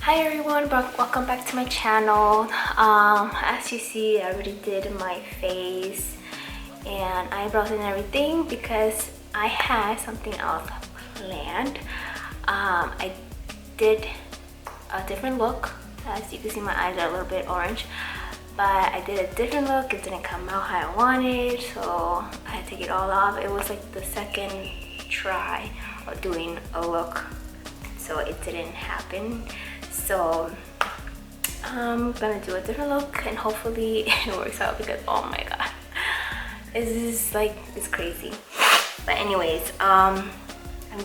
Hi everyone, welcome back to my channel. As you see, I already did my face and eyebrows and everything because I had something else planned. I did a different look. As you can see, my eyes are a little bit orange, but I did a different look. It didn't come out how I wanted, so I had to take it all off. It was like the second try of doing a look, so it didn't happen. So I'm gonna do a different look and hopefully it works out because oh my god, it's crazy. But anyways, I'm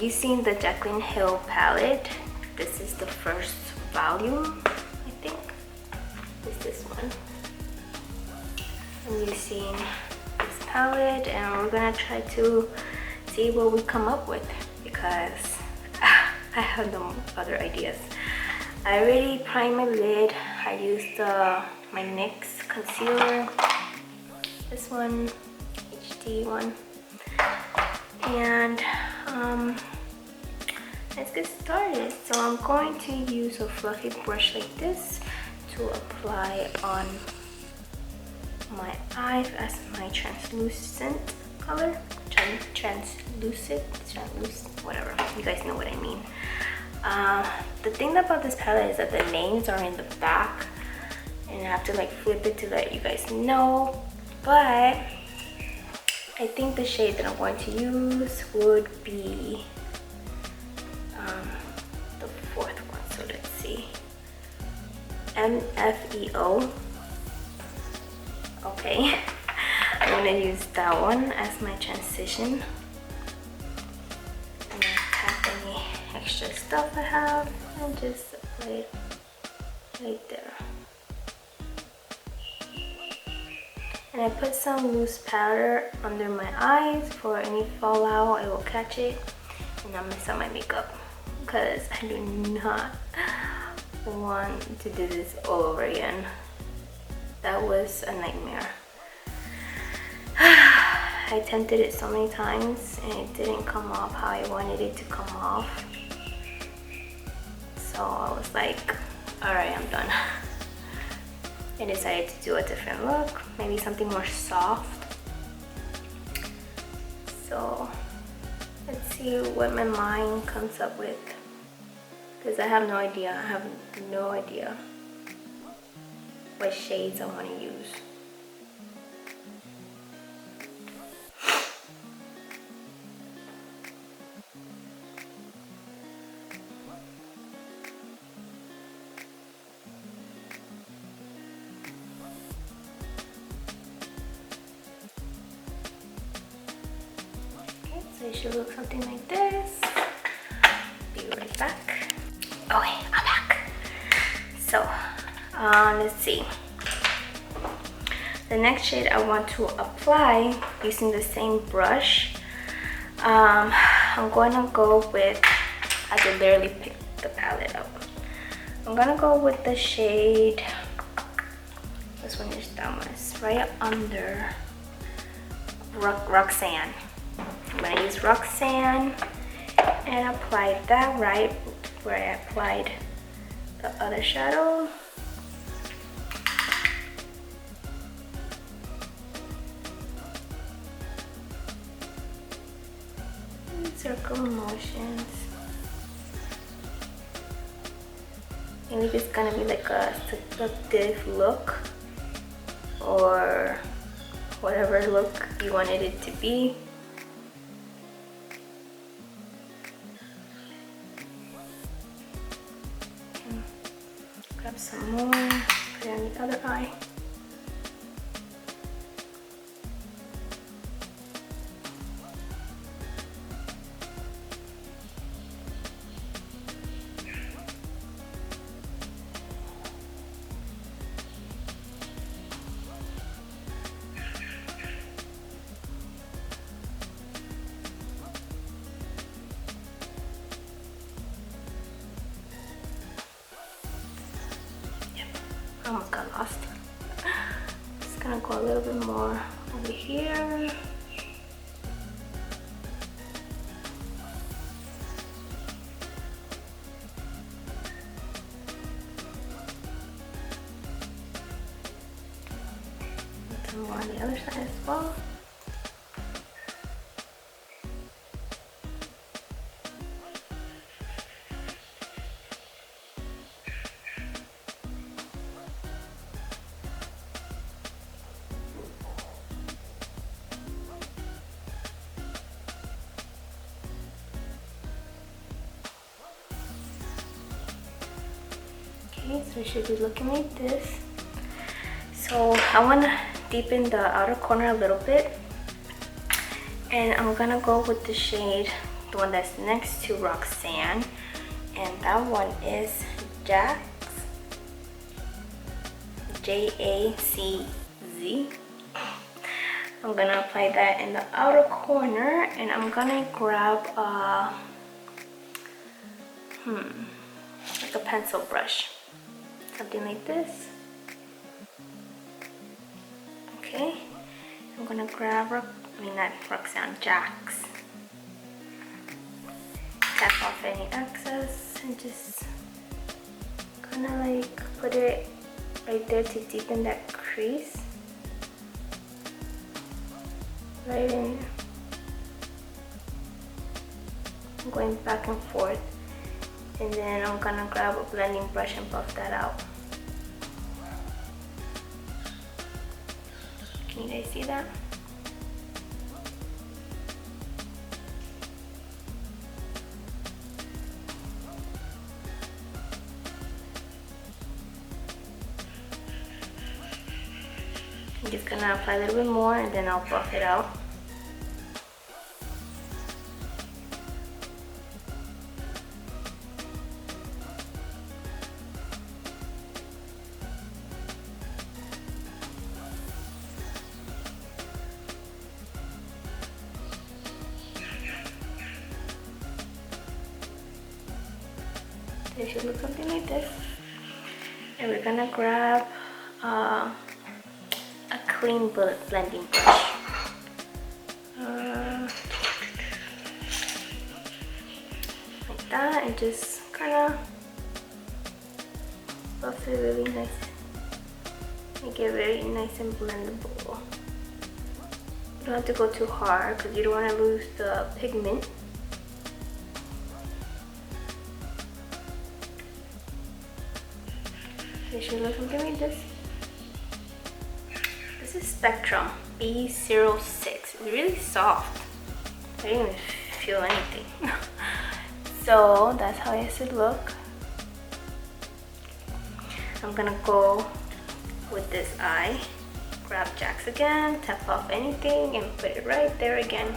using the Jaclyn Hill palette. This is the first volume, I think. It's this one. I'm using this palette and we're gonna try to see what we come up with because I have no other ideas. I already primed my lid. I used my NYX concealer, this one, HD one, and let's get started. So I'm going to use a fluffy brush like this to apply on my eyes as my translucent color. Translucent, whatever. You guys know what I mean. The thing about this palette is that the names are in the back and I have to like flip it to let you guys know, but I think the shade that I'm going to use would be the fourth one. So let's see, MFEO. Okay, I'm gonna use that one as my transition. Extra stuff I have and just apply it right there. And I put some loose powder under my eyes for any fallout. I will catch it and I'll mess up my makeup because I do not want to do this all over again. That was a nightmare. I attempted it so many times and it didn't come off how I wanted it to come off. So I was like, alright, I'm done. I decided to do a different look, maybe something more soft. So let's see what my mind comes up with, because I have no idea. I have no idea what shades I want to use. So it should look something like this. Be right back. Okay, I'm back. So let's see. The next shade I want to apply using the same brush. I'm going to go with, I could barely pick the palette up. I'm gonna go with the shade, this one is that one, it's right under Roxanne. I'm gonna use Roxanne and apply that right where I applied the other shadow. Circle motions. Maybe it's gonna be like a seductive look or whatever look you wanted it to be. Grab some more, put it on the other eye. I almost got lost. Just gonna go a little bit more over here. And more on the other side as well. Okay, so it should be looking like this. So I want to deepen the outer corner a little bit, and I'm gonna go with the shade, the one that's next to Roxanne, and that one is Jax, J-A-C-Z. I'm gonna apply that in the outer corner, and I'm gonna grab like a pencil brush, something like this. Okay, I'm gonna grab, not Roxanne, Jax. Tap off any excess and just kind of like put it right there to deepen that crease. Right in. I'm going back and forth, and then I'm gonna grab a blending brush and buff that out. Can you guys see that? I'm just gonna apply a little bit more, and then I'll buff it out. It should look something like this. And we're gonna grab a clean blending brush. Like that, and just kind of buff it really nice. Make it very nice and blendable. You don't have to go too hard because you don't want to lose the pigment. It should look something like this. This is Spectrum B06. It's really soft. I didn't even feel anything. So that's how it should look. I'm gonna go with this eye. Grab Jax again, tap off anything, and put it right there again.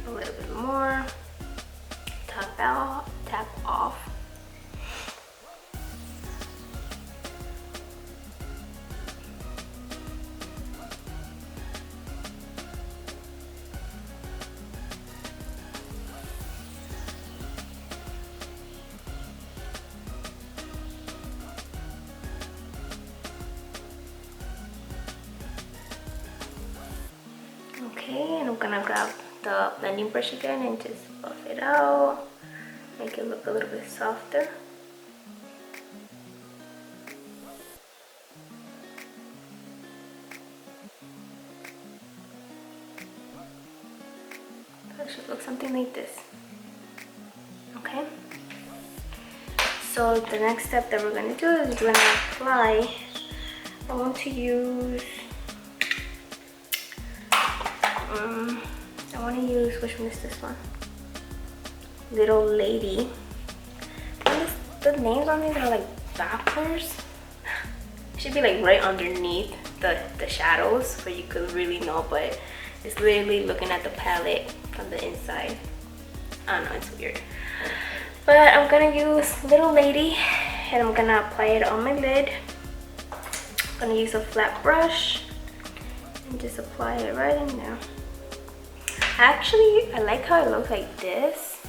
A little bit more, tap out, tap off. Okay, and I'm gonna grab the blending brush again and just buff it out, make it look a little bit softer. That should look something like this. Okay, so the next step that we're going to do is we're going to apply. I want to use which one is this one? Little Lady. The names on these are like backwards. It should be like right underneath the shadows where you could really know, but it's literally looking at the palette from the inside. I don't know, it's weird. But I'm gonna use Little Lady and I'm gonna apply it on my lid. I'm gonna use a flat brush and just apply it right in there. Actually, I like how it looks like this,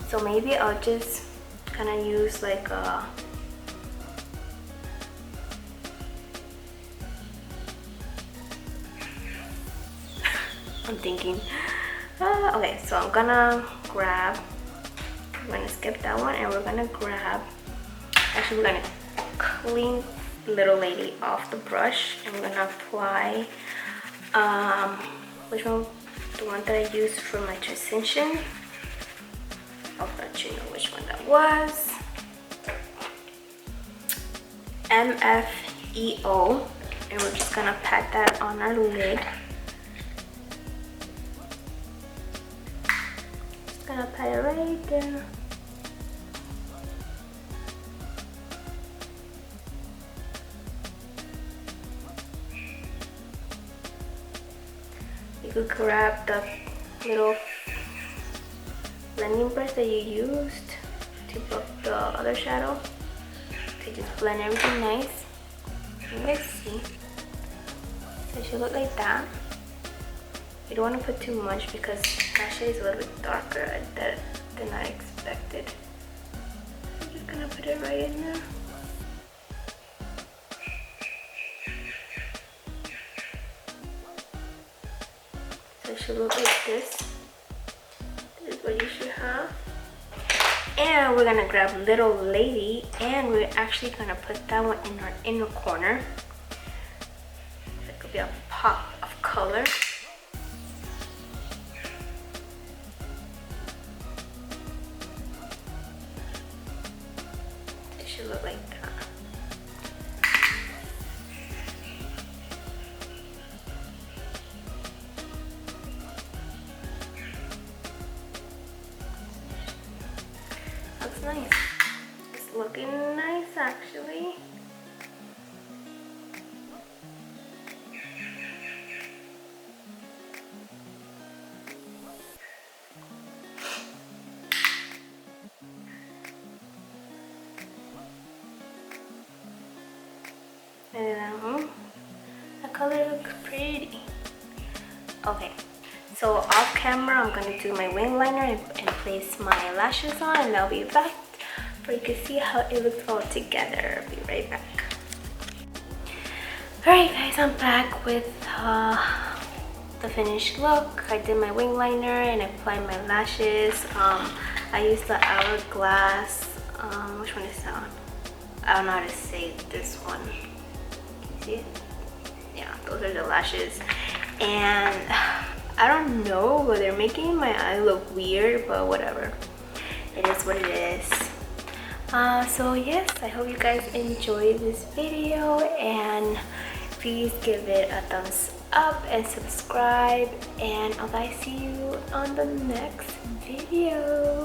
so maybe I'll just kind kind of use like a I'm thinking. Okay, so I'm gonna skip that one, and we're gonna grab, actually we're gonna clean little lady off the brush, and we're gonna apply which one, the one that I used for my transition. I'll let you know which one that was. MFEO, and we're just gonna pat that on our lid. Just gonna pat it right there. You could grab the little blending brush that you used to buff the other shadow to just blend everything nice. You guys see? So it should look like that. You don't want to put too much because that shade is a little bit darker than I expected. I'm just gonna put it right in there. So it should look like this. This is what you should have. And we're gonna grab little lady, and we're actually gonna put that one in our inner corner. That could be a pop of color. It should look like that. Looks nice. It's looking nice actually. And the color looks pretty. Okay. So off camera, I'm gonna do my wing liner and place my lashes on, and I'll be back for you to see how it looks all together. I'll be right back. Alright guys, I'm back with the finished look. I did my wing liner and I applied my lashes. I used the Hourglass. Which one is that one? I don't know how to say this one. Can you see it? Yeah, those are the lashes. And I don't know, but they're making my eye look weird, but whatever. It is what it is. So yes, I hope you guys enjoyed this video, and please give it a thumbs up and subscribe, and I'll guys see you on the next video.